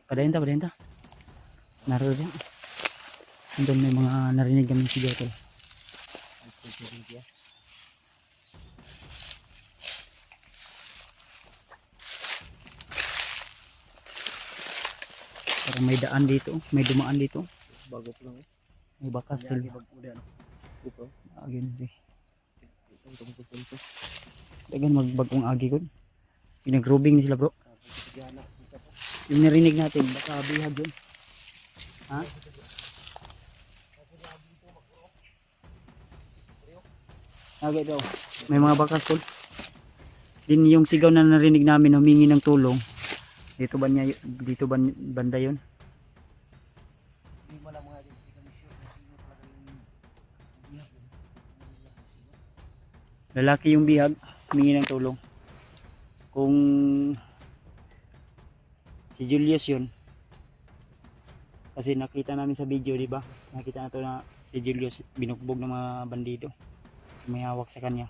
Padayin ta. Naroon yan. Doon may mga narinig kami sigaw tol. Parang may daan dito, may dumaan dito. Bago pa lang. May bakas tol. Agin di. Dagan magbagong agi ko. Pinag-grooving ni sila bro. Yung narinig natin, baka bihag yun. Ha? Agay daw. May mga bakas tol. Din yung sigaw na narinig namin humingi ng tulong. Dito banda yun? Lalaki yung bihag, humingi ng tulong. Kung si Julius yun, kasi nakita namin sa video, di ba? Nakita na to na si Julius binugbog ng mga bandido. May hawak sa kanya.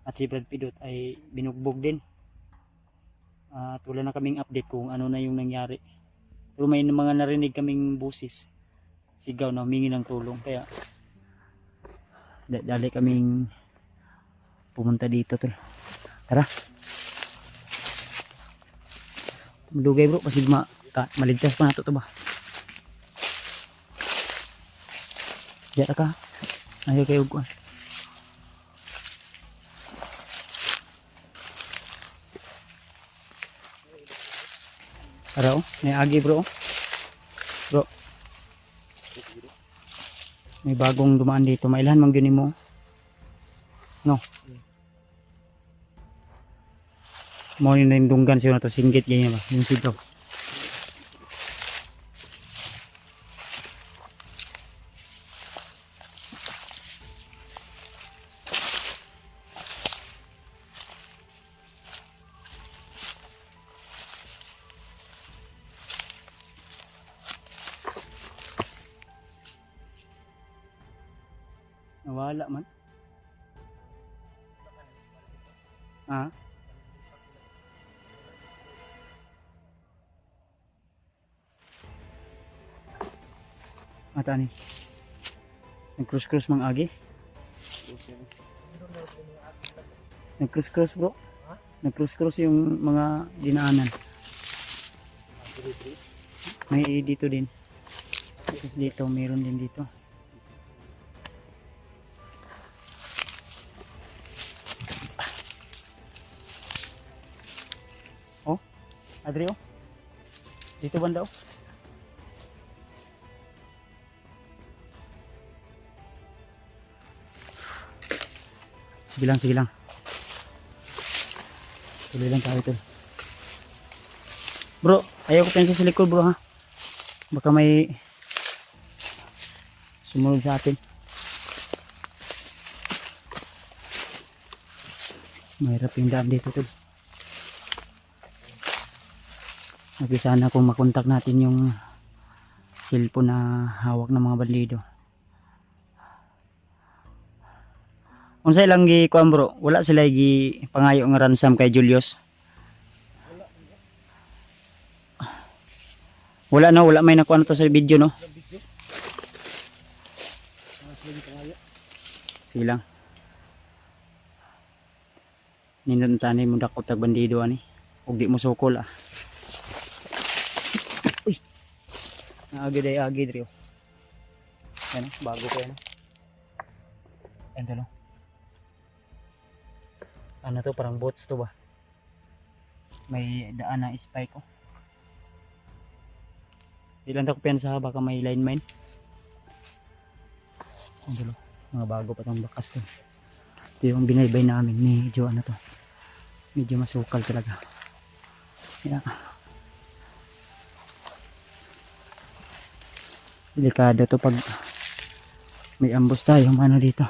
At si Brad Pidot ay binugbog din. At wala na kaming update kung ano na yung nangyari. Pero may mga narinig kaming busis, sigaw na humingi ng tulong. Kaya dali kaming pumunta dito tol. Tara. Malugay bro kasi maligtas pa nato to ba. Diyan ka. Ayaw kayo ko. Tara may agi bro. Bro. May bagong dumaan dito. Mailan mang gyud mo? No. Mo ni dunggan siya na to, singgit ganyan ba yung sigaw. Nawala man. Ah. Mata ni. Nag-cross mang agi. Nag-cross bro. Nag-cross yung mga dinaanan. May dito din. Dito meron din dito. Oh, Adrio. Dito banda oh. Sige lang. Tuloy lang tayo tol. Bro, ayaw ko pensa sa likod bro ha. Baka may sumunod sa atin. Mahirap yung daan dito tol. Lagi sana kung makontak natin yung cellphone na hawak ng mga bandido. Unsay lang gi kuan bro, wala sila gi pangayo nga ransom kay Julius. Wala may nakuha na to sa video no. Sige lang. Nindot tanay mo dakot tag bandido ani. Ug di mo sukol ah. Uy. Agi drio. Ano, bago ko yan. Ito no. Ano to, parang boats to ba? May daan na spike ko. Ilan ako pensa baka may line mine. Ang dulo, mga bago pa tong bakas to. Ito yung binaybay namin, medyo ano to. Medyo masukal talaga. Yeah. Delikado to pag may ambos tayo, ano dito.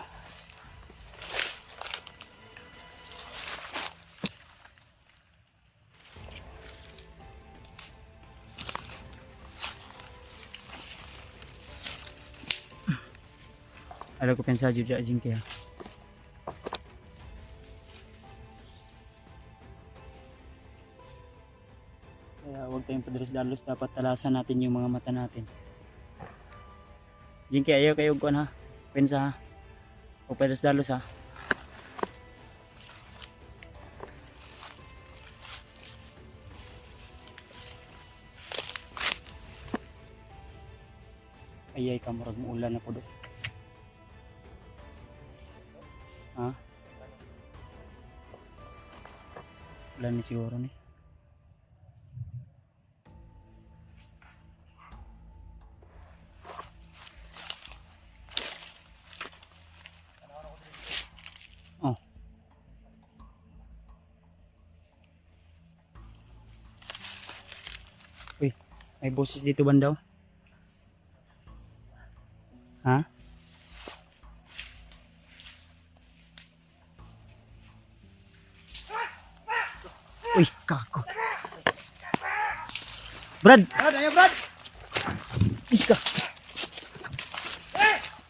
Alam ko pensa jud dya Jinky ha. Kaya huwag tayong padalos-dalos, dapat talasan natin yung mga mata natin. Jinky, ayaw kayo kuan ha. Pensa ha. Huwag padalos-dalos ha. Ayay ka murag mo ulan na po do. Ha? Ulan ni siguro ni. Oh. Uy, may boses dito bandaw. Ha? Uy, kako. Brad! Brad, ayo Brad. Ika.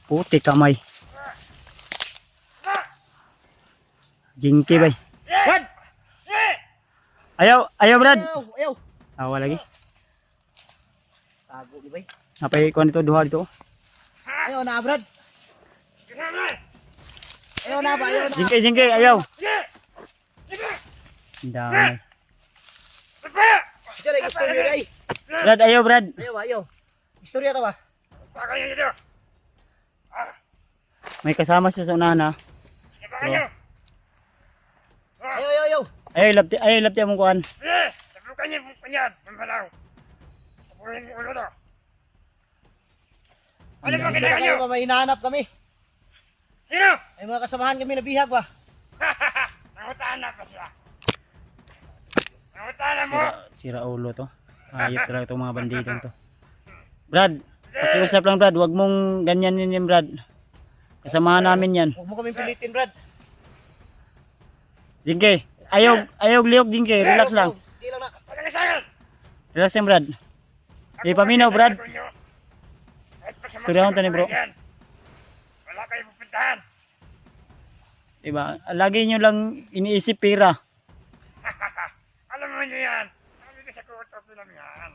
Puti kamay. Jinky bay. Brad. Ayaw, ayaw Brad. Ayaw. Awa lagi. Tago di bay. Napay kuan dito duha dito. Ayaw na Brad. Ayaw na ba? Ayaw na. Jinky, Jinky, ayaw. Damay. Diyan ay istorya ay. Brad, ayaw Brad. Ayaw, ayaw. Istorya to ba? May kasama siya sa unahan ha. Ayaw, ayaw, ayaw. Ayaw lapti among kuan. Sabukan niyo yung panyan, mamalaw. Sabukan niyo ulo to. Ano ba kailangan niyo? May hinahanap kami. Sino? May mga kasamahan kami na bihag ba? Nangutaan na pa siya. Nangutaan na mo. Sira ulo to. Ayop talaga itong mga bandidong to. Brad, pakiusap lang Brad, wag mong ganyanin yan Brad. Kasamahan namin yan. Huwag mo kaming pilitin Brad. Jinky, ayaw liok Jinky, relax lang. Hindi lang na. Pagkakit sa akin. Relax lang Brad. Di paminaw Brad. Kahit pa sa Istorya ko to ni bro. yan, wala kayo pupuntahan. Diba? Lagi nyo lang iniisip pira. Alam mo niyo yan. Kami ko sa kuto lang yan.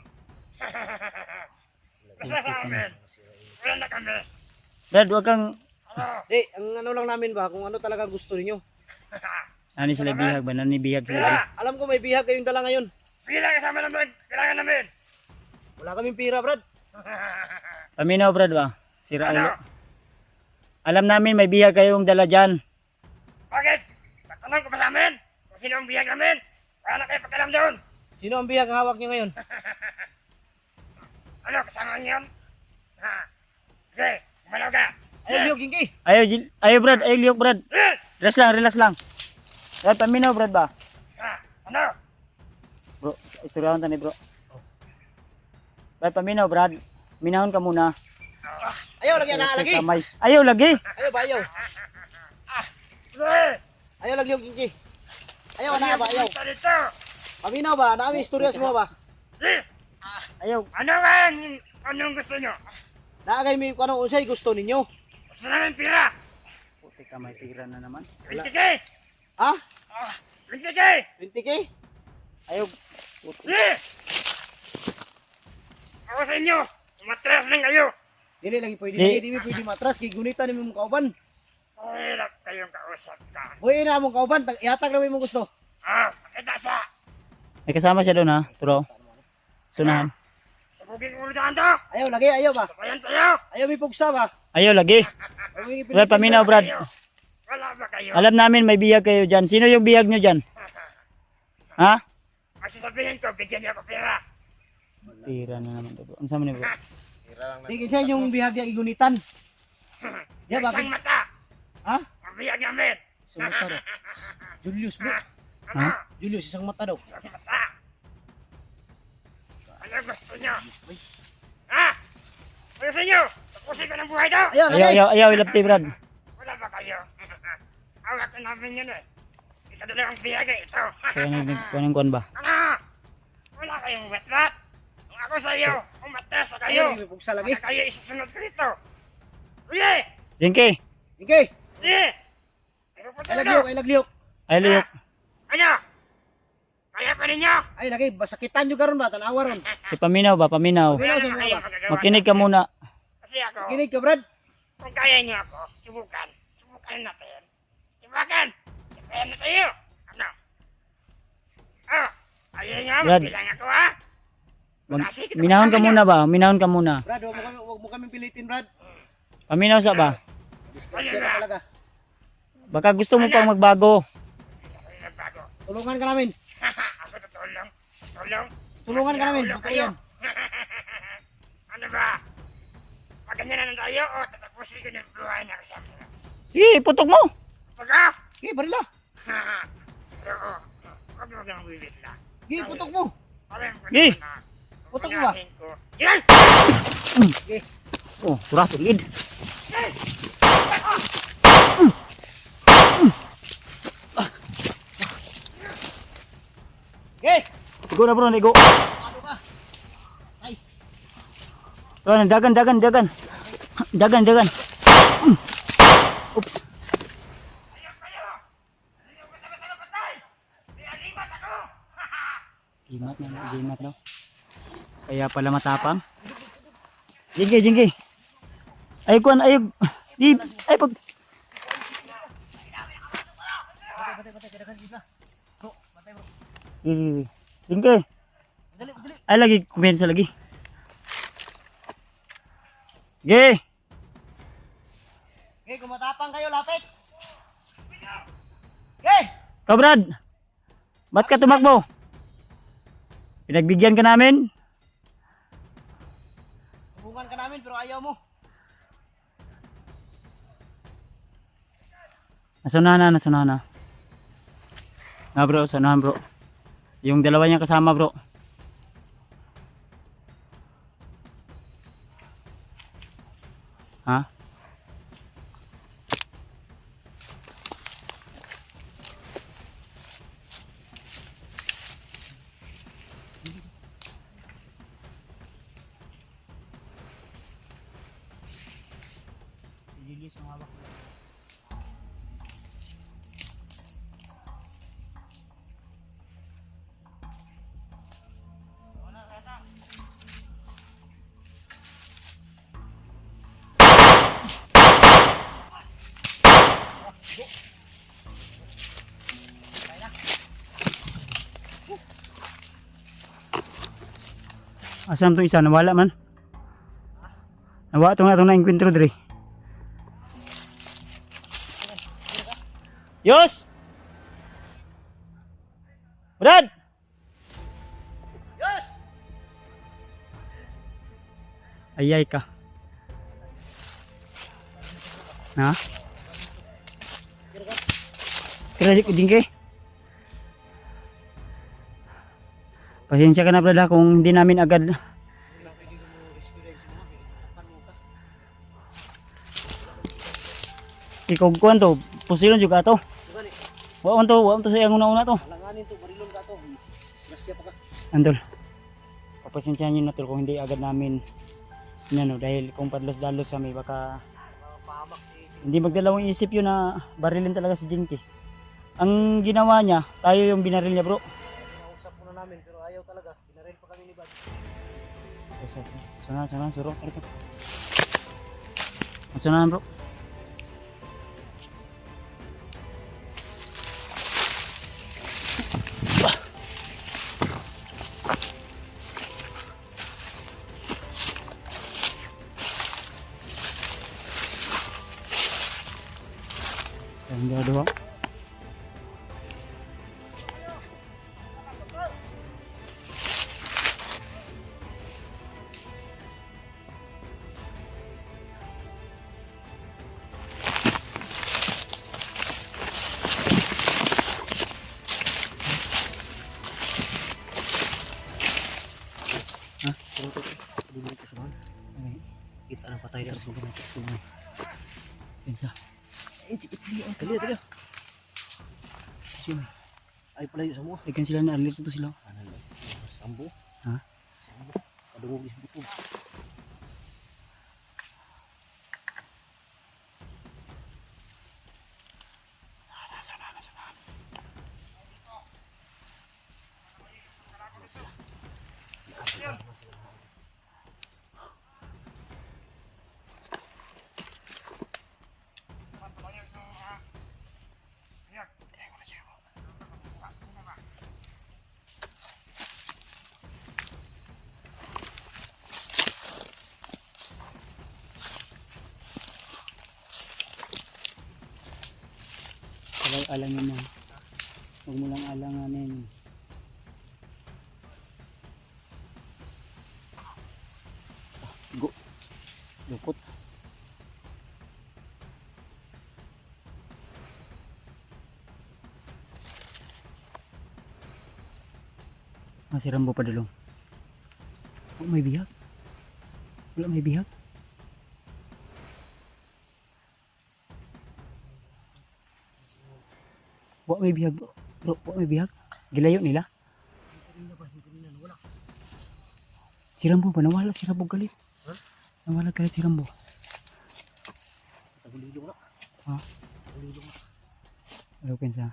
Basta sa amin. Wala na kami. Brad, wag kang Ano? Di, ang ano lang namin ba, kung ano talaga gusto niyo. ani sila bihag ba? Nani bihag sila. Pira! Alam ko may bihag kayong dala ngayon. Pira kasama naman. Kailangan namin. Wala kaming pira Brad. Paminaw Brad ba? Sira ulo. Ano? Alam namin may bihag kayong dala dyan. Bakit? Tatanong ko ba sa amin? Kung sino ang bihag namin? Wala na kayo pakialam doon. Sino ang bihag hawak niyo ngayon? Ano? Kasama niyo yun? Ha? Okay. Kumalaw ka. Ayaw, Gingy. Ayaw Brad, ayaw liok Brad. Eh! Relax lang. Brad, paminaw Brad ba? Ha? Ano? Bro, istoryahan ta ni bro. Brad, paminaw Brad. Minahon ka muna. Ayaw, lagi na lagi. Kamay. Ayaw lagi. Ayaw ba, ayaw. Eh! Ayaw lagi yung Gingy. Ayaw na ba, ayaw. Punta dito. Paminaw ba? Nami istorya sa mo ba? Eh! Ayaw. Ano ba? Anong gusto nyo? Naagay mi kung anong unsay gusto ninyo. Gusto namin pira. Puti ka, may tira na naman. 20k! Ha? 20k! 20k? Ayaw. Puti. Eh! Ako sa inyo. Matras lang kayo. Dili lagi pwede Di- lagi, di mi pwede matras kay gunita ni mong kauban. Hirap kayong kausap ka. Buhay na mong kauban, ihatag na mo gusto. Ah, pakita sa. May kasama siya doon ha. Turo. Sunahan. Sabugin ulo dyan to. Ayaw lagi, ayaw ba? Sabayan tayo. Ayaw mi pugsa ba? Ayaw lagi. Ayaw mi Brad, paminaw Brad. Kayo. Wala ba kayo? Alam namin may bihag kayo dyan. Sino yung bihag nyo dyan? Ha? Ang sasabihin ko, bigyan niyo ako pera. Tira na naman to bro. Ano sa ni bro? Di kinsa yung bihag niya igunitan. Ya, Yung bakit? isang mata. Ha? Ang biyag namin. Isang mata daw. Julius bro. Ano? Julius isang mata daw. Isang mata. Ano gusto niyo? Ha? Ano gusto niyo? Tapusin ko ng buhay daw. Ayaw Ayaw, lagi. ayaw ilapti Brad. Wala ba kayo? Awakin namin yun eh. Ikadali ang biyag eh. Ito. Kaya nagkuhan kuhan ba? Ano? Wala kayong wetlat. Kung ako sa iyo, umatas sa kayo. Ayaw mi pugsa lagi. Baka kayo isusunod ko dito. Uye! Jinky, Sige. Sige! Ano po Ay talaga? lagliyok, ay lagliyok. Ay, liyok. Ano? Kaya pa ninyo? Ay lagi, basakitan nyo karon ba? Tanawa ron. Paminaw ba, paminaw. Paminaw. Wala naman kayong magagawa. Makinig ka muna. Kasi ako, Kinig ka, Brad. kung kaya niyo ako, subukan. Subukan natin. Subukan! Kaya na tayo! Ano? Oh! Ayaw niyo, Brad. magbilang ako ha? Minahon ka muna ba? Minahon ka muna. Brad, huwag mo kami pilitin, Brad. Paminaw sa ba? Disgrasya ka talaga. Baka gusto mo pang magbago. Ako yung nagbago. Tulungan ka namin. Ako tutulong. Tulong. Tulungan ka namin. Ulo Totoo kayo. yan. Ano ba? Pag ganyan na lang tayo, o tatapusin ko na yung buhay na kasama nyo. Sige, putok mo. Pagka! Sige, barila. Pero, huwag mo kang bibitla. Sige, putok mo. Parang ko Eh. na. Putok mo ba? Unahin ko. Yan! Sige. Oh, surah tulid. Sige. Igo na bro, igo. Ano ka? Ay. Ito na, dagan. Dagan. Oops. Ayaw kayo! Ayaw ka sama-sama patay! Limat ako! Gimat daw. Kaya pala matapang. Jingge. Ay, kuan, ay, pag... Sige. Jingge. Dali. Ay, lagi, kumensa lagi. Sige. Okay, kumatapang kayo, lapit. Okay. Ikaw, Brad. Ba't ka tumakbo? Pinagbigyan ka namin? Hubungan ka namin pero ayaw mo. Nasunahan na. Bro, sunahan bro. Yung dalawa niya kasama bro. Ha? Asam to isa nawala man. Nawa to nga itong na-encuentro dre. Yos! Brad! Yes! Ayay ka. Na? Kira di dingke. Pasensya ka na Brad kung hindi namin agad. Ikaw kuan to, pusilon juga to. Wa to sa iyang una to. Alanganin to, barilon ka to. Disgrasya pa ka. Andol. Papasensyahan niyo na to kung hindi agad namin dahil kung padlos-dalos kami baka Pahamak si hindi magdalawang isip yun na barilin talaga si Jinky. Ang ginawa niya, tayo yung binaril niya bro. Nausap mo na namin pero ayaw talaga. Pinaril pa kami ni Bad. Sana, suro. Tara. Sana bro. Yang dia doang. Kita na patay dia semua. Pensa. Dali. Sino? Ay palayo sa mo. Ikan sila na alir to sila. Sambo. Ha? Sambo. Padungog di buto. Alangin mo. Huwag mo lang alanganin. Go. Lupot. Si Rambo pa dulong. Oh, may bihag. Wala may bihag. Wa may bihag bro. Bro, wa may bihag. Gilayo nila. Si Rambo ba? Nawala si Rambo galit. Nawala galit si Rambo. Tagulilo na. Ha? Tagulilo na. Alupin sa.